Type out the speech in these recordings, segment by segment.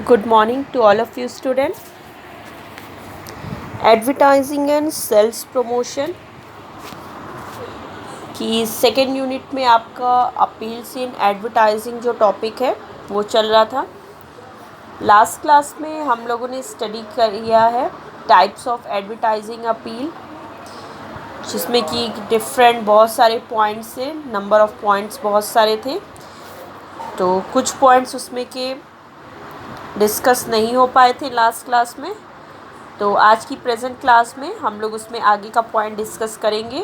Good morning to all of you students. Advertising and sales promotion की second unit में आपका appeals in advertising जो topic है वो चल रहा था। लास्ट क्लास में हम लोगों ने स्टडी किया है टाइप्स ऑफ एडवर्टाइजिंग अपील, जिसमें कि डिफरेंट बहुत सारे पॉइंट्स थे, नंबर ऑफ पॉइंट्स बहुत सारे थे। तो कुछ पॉइंट्स उसमें के डिस्कस नहीं हो पाए थे लास्ट क्लास में, तो आज की प्रेजेंट क्लास में हम लोग उसमें आगे का पॉइंट डिस्कस करेंगे,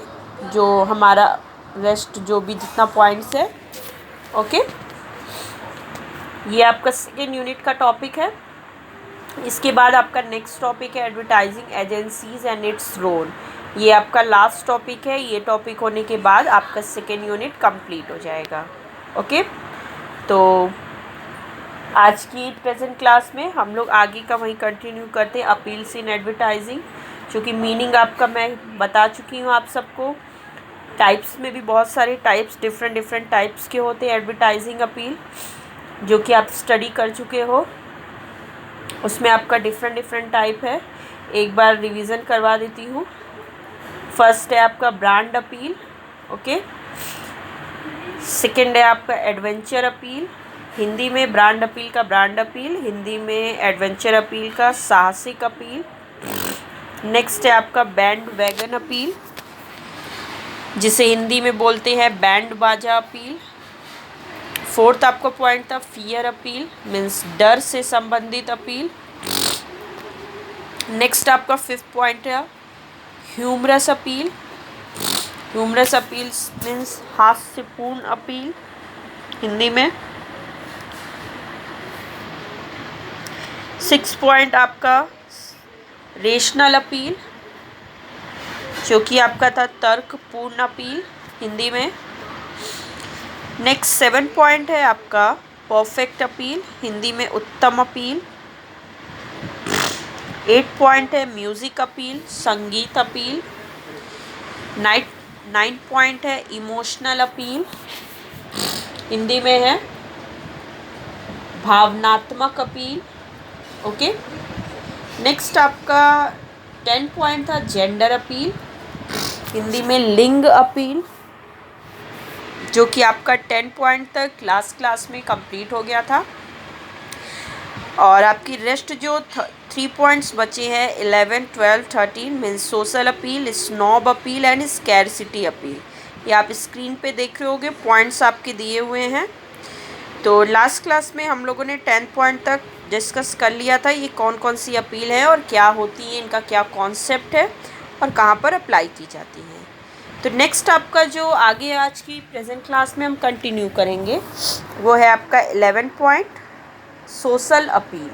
जो हमारा रेस्ट जो भी जितना पॉइंट्स है। ओके, ये आपका सेकेंड यूनिट का टॉपिक है। इसके बाद आपका नेक्स्ट टॉपिक है advertising agencies and its role. ये आपका लास्ट टॉपिक है। ये टॉपिक होने के बाद आपका सेकेंड यूनिट कंप्लीट हो जाएगा। ओके, तो आज की प्रेजेंट क्लास में हम लोग आगे का वही कंटिन्यू करते हैं, अपील्स इन एडवर्टाइजिंग, क्योंकि मीनिंग आपका मैं बता चुकी हूँ आप सबको। टाइप्स में भी बहुत सारे टाइप्स, डिफरेंट टाइप्स के होते हैं एडवर्टाइजिंग अपील, जो कि आप स्टडी कर चुके हो। उसमें आपका डिफरेंट टाइप है। एक बार रिवीजन करवा देती हूँ। फर्स्ट है आपका ब्रांड अपील। ओके, सेकेंड है आपका एडवेंचर अपील। हिंदी में ब्रांड अपील का ब्रांड अपील, हिंदी में एडवेंचर अपील का साहसिक अपील। नेक्स्ट है आपका बैंड वैगन अपील, जिसे हिंदी में बोलते हैं बैंड बाजा अपील। फोर्थ आपका पॉइंट था फियर अपील, मीन्स डर से संबंधित अपील। नेक्स्ट आपका फिफ्थ पॉइंट है humorous appeal. Humorous appeal means हास्यपूर्ण अपील हिंदी में। सिक्स पॉइंट आपका रेशनल अपील, जो कि आपका था तर्कपूर्ण अपील हिंदी में। नेक्स्ट सेवन पॉइंट है आपका परफेक्ट अपील, हिंदी में उत्तम अपील। 8 पॉइंट है म्यूजिक अपील, संगीत अपील। 9 पॉइंट है इमोशनल अपील, हिंदी में है भावनात्मक अपील। ओके, नेक्स्ट आपका 10 पॉइंट था जेंडर अपील, हिंदी में लिंग अपील, जो कि आपका 10 पॉइंट तक क्लास में कंप्लीट हो गया था। और आपकी रेस्ट जो 3 पॉइंट्स बचे हैं 11, 12, 13 means social appeal, snob appeal and scarcity appeal. ये आप स्क्रीन पे देख रहे होगे, पॉइंट्स आपके दिए हुए हैं। तो लास्ट क्लास में हम लोगों ने 10 पॉइंट तक डिस्कस कर लिया था, ये कौन कौन सी अपील है और क्या होती है, इनका क्या कॉन्सेप्ट है और कहाँ पर अप्लाई की जाती है। तो नेक्स्ट आपका जो आगे आज की प्रेजेंट क्लास में हम कंटिन्यू करेंगे वो है आपका 11 पॉइंट सोशल अपील।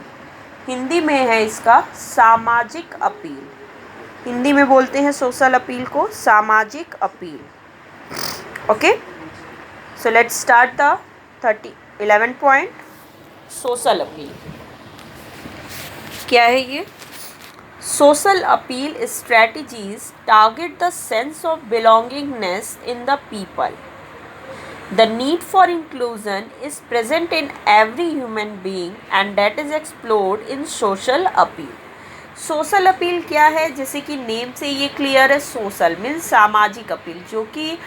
हिंदी में है इसका सामाजिक अपील। हिंदी में बोलते हैं सोशल अपील को सामाजिक appeal. Okay, so let's start the 11 point social appeal. क्या है ये? Social appeal strategies target the sense of belongingness in the people. The need for inclusion is present in every human being and that is explored in social appeal. Social appeal क्या है? जैसे कि name से ये clear है, social means सामाजिक appeal, जो कि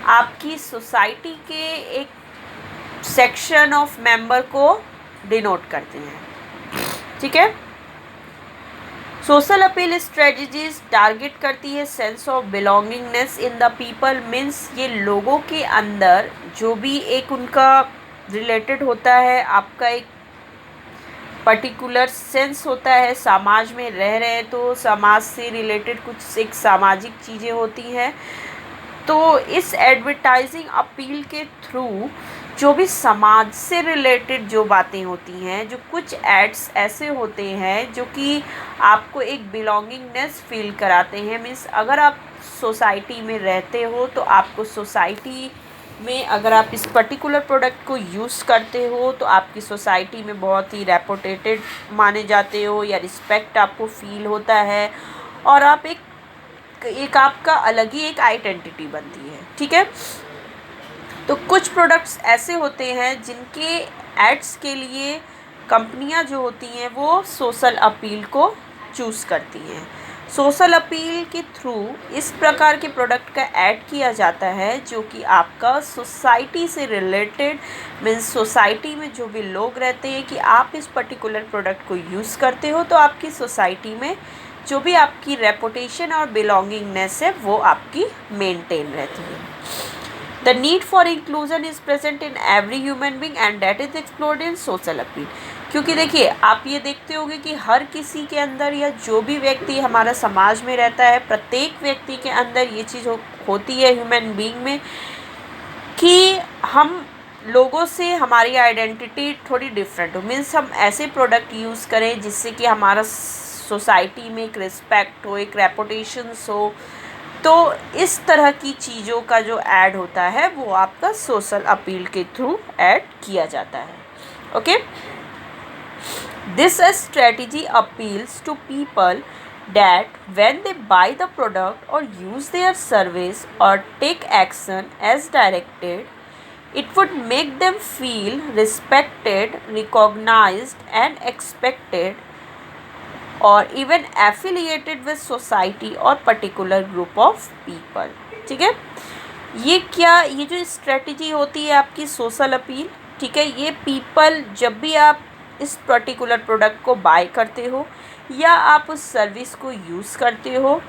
आपकी सोसाइटी के एक सेक्शन ऑफ मेंबर को डिनोट करते हैं। ठीक है, सोशल अपील स्ट्रेटजीज टारगेट करती है sense of belongingness in the people, means ये लोगों के अंदर जो भी एक उनका रिलेटेड होता है, आपका एक पर्टिकुलर सेंस होता है, समाज में रह रहे हैं तो समाज से रिलेटेड कुछ एक सामाजिक चीज़ें होती हैं। तो इस एडवर्टाइजिंग अपील के थ्रू जो भी समाज से रिलेटेड जो बातें होती हैं, जो कुछ एड्स ऐसे होते हैं जो कि आपको एक बिलोंगिंगनेस फील कराते हैं। मीन्स अगर आप सोसाइटी में रहते हो तो आपको सोसाइटी में अगर आप इस पर्टिकुलर प्रोडक्ट को यूज़ करते हो तो आपकी सोसाइटी में बहुत ही रेपुटेटेड माने जाते हो या रिस्पेक्ट आपको फील होता है और आप एक आपका अलग ही एक आइडेंटिटी बनती है। ठीक है, तो कुछ प्रोडक्ट्स ऐसे होते हैं जिनके एड्स के लिए कंपनियां जो होती हैं वो सोशल अपील को चूज़ करती हैं। सोशल अपील के थ्रू इस प्रकार के प्रोडक्ट का ऐड किया जाता है जो कि आपका सोसाइटी से रिलेटेड, मीन्स सोसाइटी में जो भी लोग रहते हैं कि आप इस पर्टिकुलर प्रोडक्ट को यूज़ करते हो तो आपकी सोसाइटी में जो भी आपकी रेपुटेशन और बिलोंगिंगनेस है वो आपकी मेंटेन रहती है। The need for inclusion is present in every human being and that is explored in social appeal. क्योंकि देखिए आप ये देखते होंगे कि हर किसी के अंदर या जो भी व्यक्ति हमारा समाज में रहता है, प्रत्येक व्यक्ति के अंदर ये चीज़ होती है ह्यूमन बीइंग में कि हम लोगों से हमारी आइडेंटिटी थोड़ी डिफरेंट हो, मीन्स हम ऐसे प्रोडक्ट यूज़ करें जिससे कि हमारा सोसाइटी में एक रिस्पेक्ट हो, एक रेपुटेशंस हो। तो इस तरह की चीज़ों का जो ऐड होता है वो आपका सोशल अपील के थ्रू ऐड किया जाता है। Okay, this strategy appeals to people that when they buy the product or use their service or take action as directed, it would make them feel respected, recognized and expected or even affiliated with society or particular group of people। ठीक है, ये जो strategy होती है आपकी social appeal, ठीक है, ये पीपल जब भी आप इस पर्टिकुलर प्रोडक्ट को बाय करते हो या आप उस सर्विस को यूज़ करते हो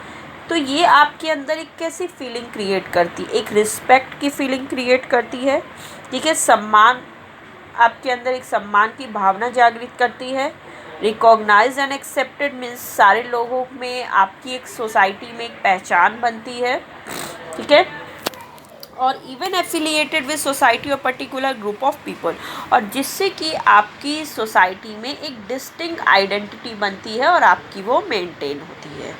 तो ये आपके अंदर एक कैसी फीलिंग क्रिएट करती है, एक रिस्पेक्ट की फीलिंग क्रिएट करती है। ठीक है, सम्मान, आपके अंदर एक सम्मान की भावना जागृत करती है। रिकॉग्नाइज एंड एक्सेप्टेड मीन्स सारे लोगों में आपकी एक सोसाइटी में एक पहचान बनती है। ठीक है, और इवन एफिलिएटेड विद सोसाइटी और पर्टिकुलर ग्रुप ऑफ पीपल, और जिससे कि आपकी सोसाइटी में एक डिस्टिंक्ट आइडेंटिटी बनती है और आपकी वो मेंटेन होती है।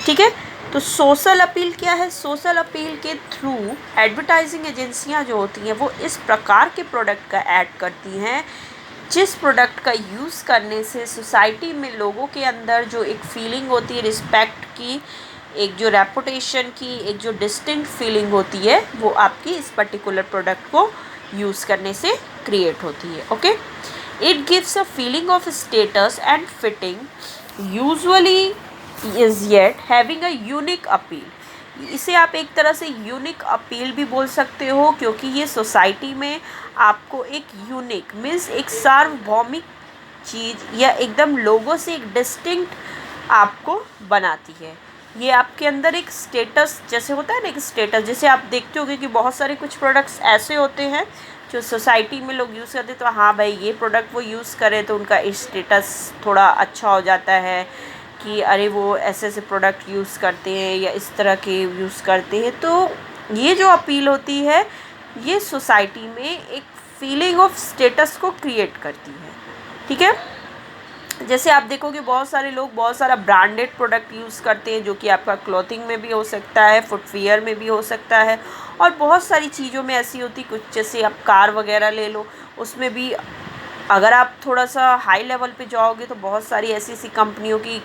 ठीक है, तो सोशल अपील क्या है? सोशल अपील के थ्रू एडवर्टाइजिंग एजेंसियां जो होती हैं वो इस प्रकार के प्रोडक्ट का ऐड करती हैं जिस प्रोडक्ट का यूज़ करने से सोसाइटी में लोगों के अंदर जो एक फीलिंग होती है रिस्पेक्ट की, एक जो रेपुटेशन की, एक जो डिस्टिंक्ट फीलिंग होती है वो आपकी इस पर्टिकुलर प्रोडक्ट को यूज़ करने से क्रिएट होती है। Okay, it gives a feeling of status and fitting usually is yet having a unique appeal. इसे आप एक तरह से यूनिक अपील भी बोल सकते हो क्योंकि ये सोसाइटी में आपको एक यूनिक मीन्स एक सार्वभौमिक चीज़ या एकदम लोगों से एक डिस्टिंक्ट आपको बनाती है। ये आपके अंदर एक स्टेटस जैसे होता है ना, एक स्टेटस जैसे आप देखते होगे कि बहुत सारे कुछ प्रोडक्ट्स ऐसे होते हैं जो सोसाइटी में लोग यूज़ करते हैं तो हाँ भाई ये प्रोडक्ट वो यूज़ करें तो उनका स्टेटस थोड़ा अच्छा हो जाता है कि अरे वो ऐसे ऐसे प्रोडक्ट यूज़ करते हैं या इस तरह के यूज़ करते हैं। तो ये जो अपील होती है ये सोसाइटी में एक फीलिंग ऑफ स्टेटस को क्रिएट करती है। ठीक है, जैसे आप देखोगे बहुत सारे लोग बहुत सारा ब्रांडेड प्रोडक्ट यूज़ करते हैं जो कि आपका क्लॉथिंग में भी हो सकता है, फुटवियर में भी हो सकता है और बहुत सारी चीज़ों में ऐसी होती, कुछ जैसे आप कार वगैरह ले लो उसमें भी अगर आप थोड़ा सा हाई लेवल पे जाओगे तो बहुत सारी ऐसी ऐसी कंपनियों की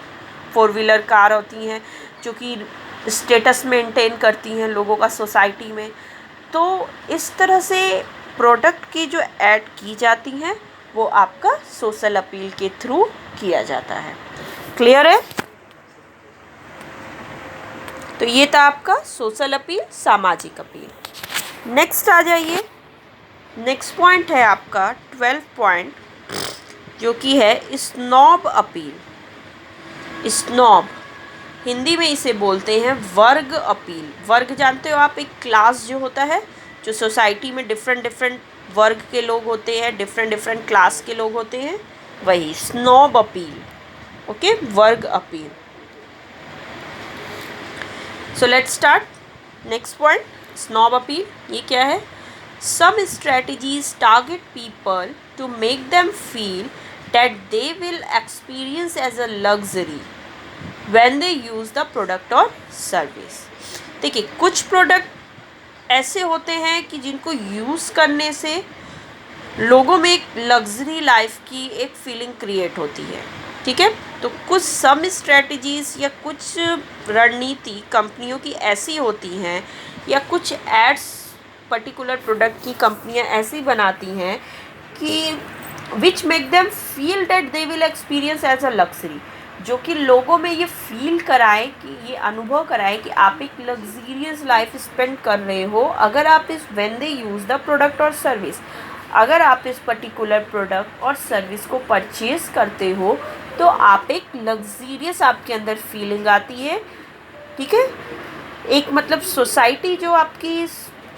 4 व्हीलर कार होती हैं जो कि स्टेटस मेंटेन करती हैं लोगों का सोसाइटी में। तो इस तरह से प्रोडक्ट की जो ऐड की जाती हैं वो आपका सोशल अपील के थ्रू किया जाता है। क्लियर है? तो ये था आपका सोशल अपील, सामाजिक अपील। नेक्स्ट आ जाइए, नेक्स्ट पॉइंट है आपका 12 पॉइंट जो कि है स्नॉब अपील। स्नॉब हिंदी में इसे बोलते हैं वर्ग अपील। वर्ग जानते हो आप, एक क्लास जो होता है जो सोसाइटी में डिफरेंट वर्ग के लोग होते हैं, डिफरेंट क्लास के लोग होते हैं, वही स्नॉब अपील। ओके, वर्ग appeal. So let's start. Next point, snob appeal. ये क्या है? Some strategies target people to make them feel that they will experience as a luxury when they use the product or service। देखिए कुछ product ऐसे होते हैं कि जिनको यूज़ करने से लोगों में एक लग्जरी लाइफ की एक फीलिंग क्रिएट होती है। ठीक है, तो कुछ सम स्ट्रेटजीज या कुछ रणनीति कंपनियों की ऐसी होती हैं या कुछ एड्स पर्टिकुलर प्रोडक्ट की कंपनियां ऐसी बनाती हैं कि which make them feel that they will experience as a luxury, जो कि लोगों में ये फील कराएं, कि ये अनुभव कराएं कि आप एक लग्जीरियस लाइफ स्पेंड कर रहे हो अगर आप इस when they use the product और सर्विस, अगर आप इस पर्टिकुलर प्रोडक्ट और सर्विस को परचेज करते हो तो आप एक लग्जीरियस आपके अंदर फीलिंग आती है। ठीक है, एक मतलब सोसाइटी जो आपकी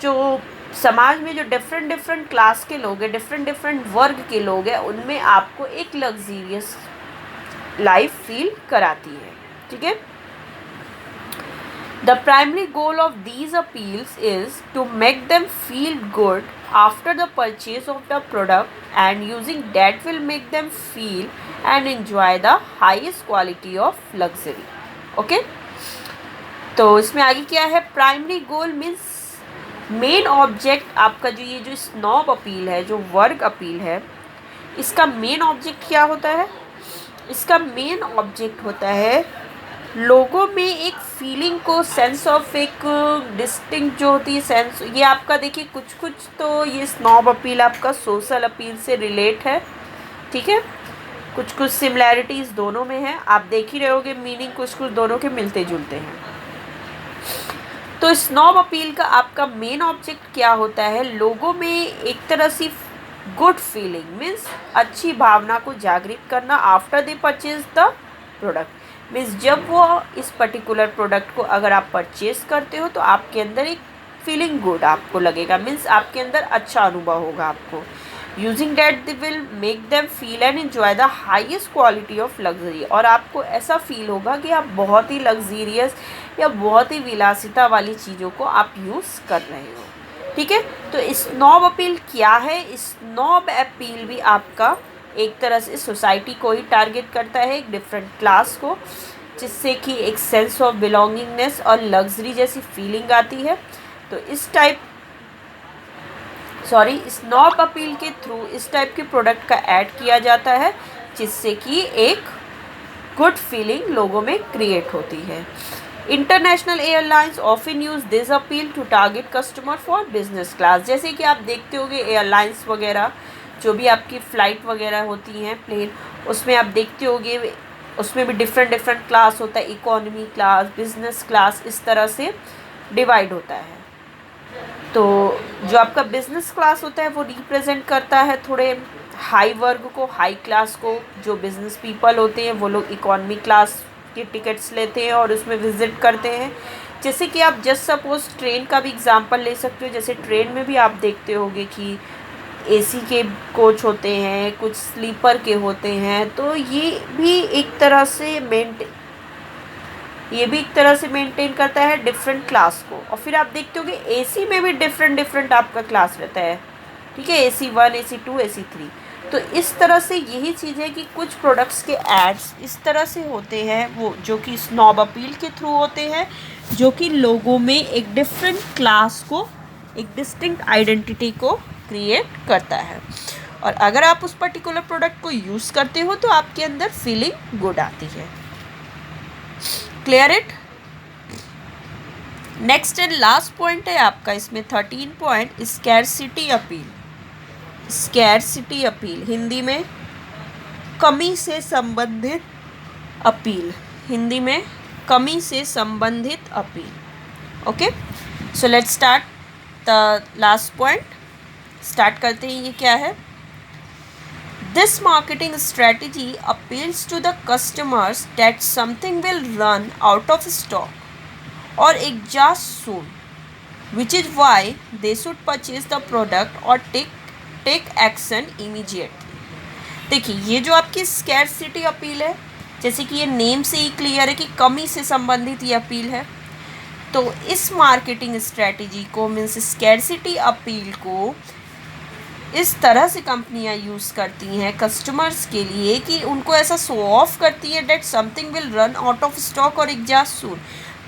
जो समाज में जो डिफरेंट डिफरेंट क्लास के लोग हैं, डिफरेंट डिफरेंट वर्ग के लोग हैं, उनमें आपको एक लग्जीरियस लाइफ फील कराती है। ठीक है, the primary goal of these appeals is to make them feel good after the purchase of the product and using that will make them feel and enjoy the highest quality of luxury. Okay, तो इसमें आगे क्या है, primary goal means main object आपका, जो ये जो snob appeal है, जो वर्ग अपील है, इसका मेन ऑब्जेक्ट क्या होता है, इसका मेन ऑब्जेक्ट होता है लोगों में एक फीलिंग को, सेंस ऑफ एक डिस्टिंक्ट जो होती है सेंस, ये आपका देखिए कुछ कुछ तो ये स्नॉब अपील आपका सोशल अपील से रिलेट है। ठीक है, कुछ कुछ सिमिलैरिटीज़ दोनों में है, आप देख ही रहे होगे मीनिंग कुछ कुछ दोनों के मिलते जुलते हैं। तो स्नॉब अपील का आपका मेन ऑब्जेक्ट क्या होता है, लोगों में एक तरह से गुड फीलिंग मीन्स अच्छी भावना को जागृत करना after they purchase the product, means जब वो इस पर्टिकुलर प्रोडक्ट को अगर आप परचेज करते हो तो आपके अंदर एक फीलिंग गुड आपको लगेगा, मीन्स आपके अंदर अच्छा अनुभव होगा आपको। Using that they will make them feel and enjoy the highest quality of luxury, और आपको ऐसा फील होगा कि आप बहुत ही लग्जीरियस या बहुत ही विलासिता वाली चीज़ों को आप यूज़ कर रहे हो। ठीक है, तो स्नॉब अपील क्या है, स्नॉब अपील भी आपका एक तरह से सोसाइटी को ही टारगेट करता है, एक डिफरेंट क्लास को, जिससे कि एक सेंस ऑफ बिलोंगिंगनेस और लग्जरी जैसी फीलिंग आती है। तो स्नॉब अपील के थ्रू इस टाइप के प्रोडक्ट का ऐड किया जाता है, जिससे कि एक गुड फीलिंग लोगों में क्रिएट होती है। International airlines often use this appeal to target customer for business class, जैसे कि आप देखते होंगे एयरलाइंस वगैरह जो भी आपकी फ़्लाइट वगैरह होती हैं प्लेन, उसमें आप देखते होंगे उसमें भी डिफरेंट डिफरेंट क्लास होता है, इकोनॉमी क्लास, बिजनेस क्लास, इस तरह से डिवाइड होता है। तो जो आपका बिजनेस क्लास होता है वो रिप्रेजेंट करता है थोड़े हाई वर्ग को, हाई क्लास को। जो बिजनेस पीपल होते हैं वो लोग इकोनॉमी क्लास की टिकट्स लेते हैं और उसमें विज़िट करते हैं। जैसे कि आप जस्ट सपोज़ ट्रेन का भी एग्जांपल ले सकते हो, जैसे ट्रेन में भी आप देखते होंगे कि एसी के कोच होते हैं, कुछ स्लीपर के होते हैं, तो ये भी एक तरह से मेंटेन करता है डिफरेंट क्लास को। और फिर आप देखते होंगे एसी में भी डिफरेंट डिफरेंट आपका क्लास रहता है। ठीक है, AC1, AC2, AC3। तो इस तरह से यही चीज़ है कि कुछ प्रोडक्ट्स के एड्स इस तरह से होते हैं, वो जो कि स्नॉब अपील के थ्रू होते हैं, जो कि लोगों में एक डिफरेंट क्लास को, एक डिस्टिंक्ट आइडेंटिटी को क्रिएट करता है। और अगर आप उस पर्टिकुलर प्रोडक्ट को यूज़ करते हो तो आपके अंदर फीलिंग गुड आती है। Clear it? Next and last point है आपका इसमें 13 point, scarcity appeal. Scarcity appeal Hindi में कमी से संबंधित अपील, हिंदी में कमी से संबंधित appeal. Okay, so let's start the last point. Start करते हैं, ये क्या है? This marketing strategy appeals to the customers that something will run out of stock और exhaust soon, which is why they should purchase the product और take action immediately. देखिए, ये जो आपकी स्कैरसिटी अपील है, जैसे कि ये नेम से ही क्लियर है कि कमी से संबंधित ये अपील है। तो इस मार्केटिंग स्ट्रेटजी को मीन्स स्कैरसिटी अपील को इस तरह से कंपनियां यूज़ करती हैं कस्टमर्स के लिए कि उनको ऐसा शो ऑफ करती है that something will run out of stock और एग्जॉस्ट सून,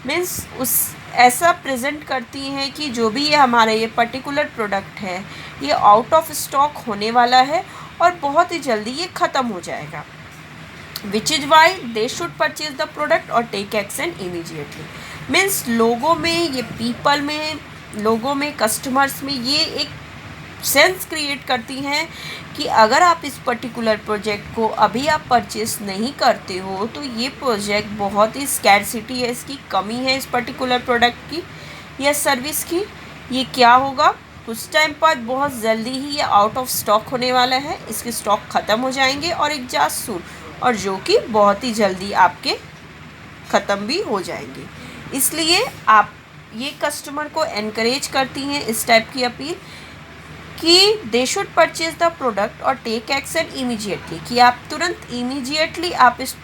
मीन्स उस ऐसा प्रेजेंट करती हैं कि जो भी ये हमारा ये पर्टिकुलर प्रोडक्ट है ये आउट ऑफ स्टॉक होने वाला है और बहुत ही जल्दी ये ख़त्म हो जाएगा। विच is why they should purchase the product और टेक एक्शन इमीडिएटली, मीन्स लोगों में, ये पीपल में, लोगों में, कस्टमर्स में ये एक सेंस क्रिएट करती हैं कि अगर आप इस पर्टिकुलर प्रोजेक्ट को अभी आप परचेस नहीं करते हो तो ये प्रोजेक्ट बहुत ही स्कैरसिटी है, इसकी कमी है इस पर्टिकुलर प्रोडक्ट की या सर्विस की। ये क्या होगा, कुछ टाइम बाद बहुत जल्दी ही ये आउट ऑफ स्टॉक होने वाला है, इसके स्टॉक ख़त्म हो जाएंगे और एग्जॉस्ट सून, और जो कि बहुत ही जल्दी आपके ख़त्म भी हो जाएंगे। इसलिए आप ये कस्टमर को एनकरेज करती हैं इस टाइप की अपील कि दे शुड परचेज द प्रोडक्ट और टेक एक्शन इमीडिएटली, कि आप तुरंत इमीडिएटली आप इस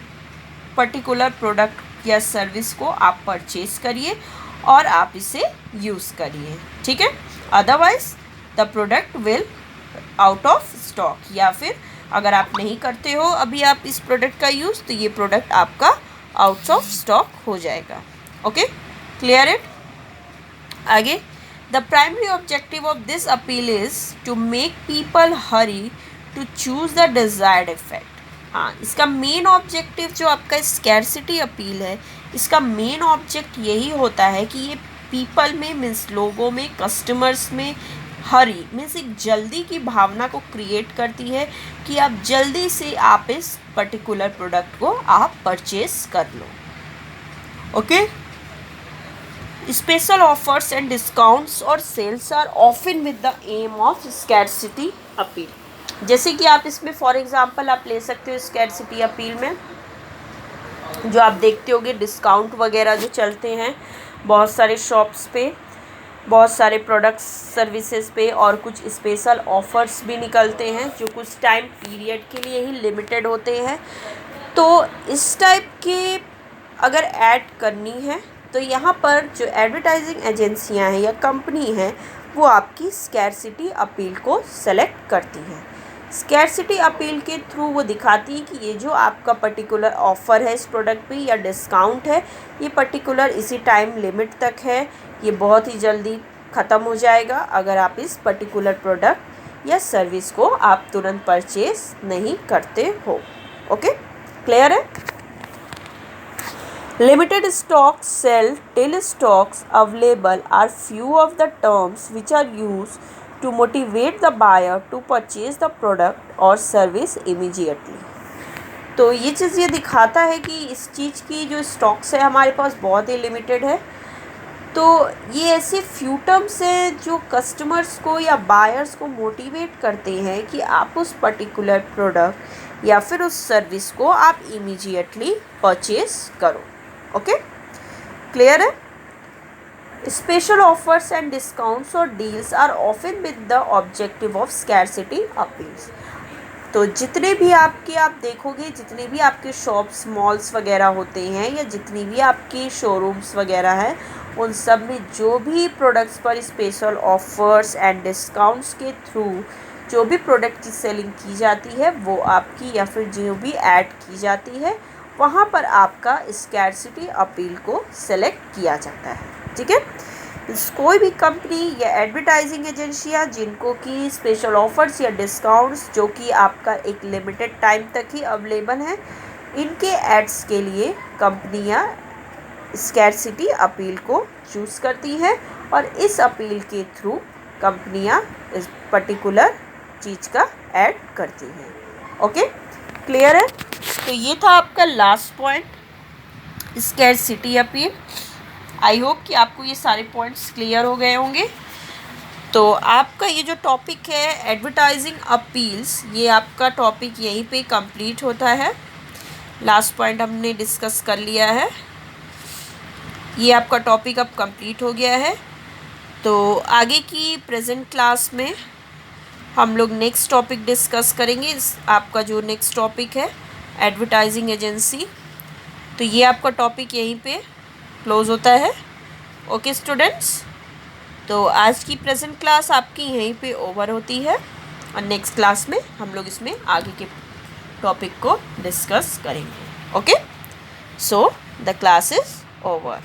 पर्टिकुलर प्रोडक्ट या सर्विस को आप परचेज करिए और आप इसे यूज़ करिए, ठीक है। Otherwise the product will out of stock, या फिर अगर आप नहीं करते हो अभी आप इस प्रोडक्ट का यूज़ तो ये प्रोडक्ट आपका आउट ऑफ स्टॉक हो जाएगा। Okay, clear it. आगे, the primary objective of this appeal is to make people hurry to choose the desired effect. हाँ, इसका मेन ऑब्जेक्टिव जो आपका स्कैरसिटी अपील है, इसका मेन ऑब्जेक्ट यही होता है कि ये पीपल में मीन्स लोगों में, कस्टमर्स में हरी मीन्स एक जल्दी की भावना को क्रिएट करती है कि आप जल्दी से आप इस पर्टिकुलर प्रोडक्ट को आप परचेज कर लो। Okay, special offers and discounts और sales are often with the aim of scarcity appeal. जैसे कि आप इसमें फॉर एग्जांपल आप ले सकते हो स्कैरसिटी अपील में जो आप देखते होगे डिस्काउंट वगैरह जो चलते हैं बहुत सारे शॉप्स पे, बहुत सारे प्रोडक्ट्स सर्विसेज पे, और कुछ स्पेशल ऑफ़र्स भी निकलते हैं जो कुछ टाइम पीरियड के लिए ही लिमिटेड होते हैं। तो इस टाइप के अगर ऐड करनी है तो यहाँ पर जो एडवर्टाइजिंग एजेंसियाँ हैं या कंपनी हैं वो आपकी स्कैरसिटी अपील को सेलेक्ट करती हैं। स्कैरसिटी अपील के थ्रू वो दिखाती है कि ये जो आपका पर्टिकुलर ऑफ़र है इस प्रोडक्ट पे या डिस्काउंट है, ये पर्टिकुलर इसी टाइम लिमिट तक है, ये बहुत ही जल्दी ख़त्म हो जाएगा अगर आप इस पर्टिकुलर प्रोडक्ट या सर्विस को आप तुरंत परचेज नहीं करते हो। ओके, क्लियर है। Limited stock sale till stocks available are few of the terms which are use to motivate the buyer to purchase the product or service immediately। तो ये चीज़ ये दिखाता है कि इस चीज़ की जो स्टॉक्स है हमारे पास बहुत ही लिमिटेड है। तो ये ऐसे फ्यू टर्म्स हैं जो कस्टमर्स को या बायर्स को मोटिवेट करते हैं कि आप उस पर्टिकुलर प्रोडक्ट या फिर उस सर्विस को आप इमीडिएटली परचेज करो। ओके, क्लियर है। स्पेशल ऑफर्स एंड डिस्काउंट्स और deals are often with the objective of scarcity appeals. तो जितने भी आपके आप देखोगे, जितने भी आपके शॉप्स मॉल्स वगैरह होते हैं या जितनी भी आपकी शोरूम्स वगैरह हैं, उन सब में जो भी प्रोडक्ट्स पर स्पेशल ऑफर्स एंड डिस्काउंट्स के थ्रू जो भी प्रोडक्ट की सेलिंग की जाती है वो आपकी या फिर जो भी ऐड की जाती है वहाँ पर आपका स्कैरसिटी अपील को सेलेक्ट किया जाता है। ठीक है, कोई भी कंपनी या एडवर्टाइजिंग एजेंसियाँ जिनको कि स्पेशल ऑफर्स या डिस्काउंट्स जो कि आपका एक लिमिटेड टाइम तक ही अवेलेबल हैं, इनके एड्स के लिए कंपनियाँ स्कैरसिटी अपील को चूज़ करती हैं और इस अपील के थ्रू कंपनियाँ इस पर्टिकुलर चीज़ का ऐड करती हैं। ओके, क्लियर है। तो ये था आपका last point, scarcity appeal. I hope कि आपको ये सारे पॉइंट्स क्लियर हो गए होंगे। तो आपका ये जो टॉपिक है एडवर्टाइजिंग अपील्स, ये आपका टॉपिक यहीं पे कंप्लीट होता है। लास्ट पॉइंट हमने डिस्कस कर लिया है, ये आपका टॉपिक अब कंप्लीट हो गया है। तो आगे की प्रेजेंट क्लास में हम लोग नेक्स्ट टॉपिक डिस्कस करेंगे। आपका जो नेक्स्ट टॉपिक है एडवर्टाइजिंग एजेंसी, तो ये आपका टॉपिक यहीं पे क्लोज़ होता है। ओके स्टूडेंट्स, तो आज की प्रेजेंट क्लास आपकी यहीं पे ओवर होती है और नेक्स्ट क्लास में हम लोग इसमें आगे के टॉपिक को डिस्कस करेंगे। Okay, so the class is over.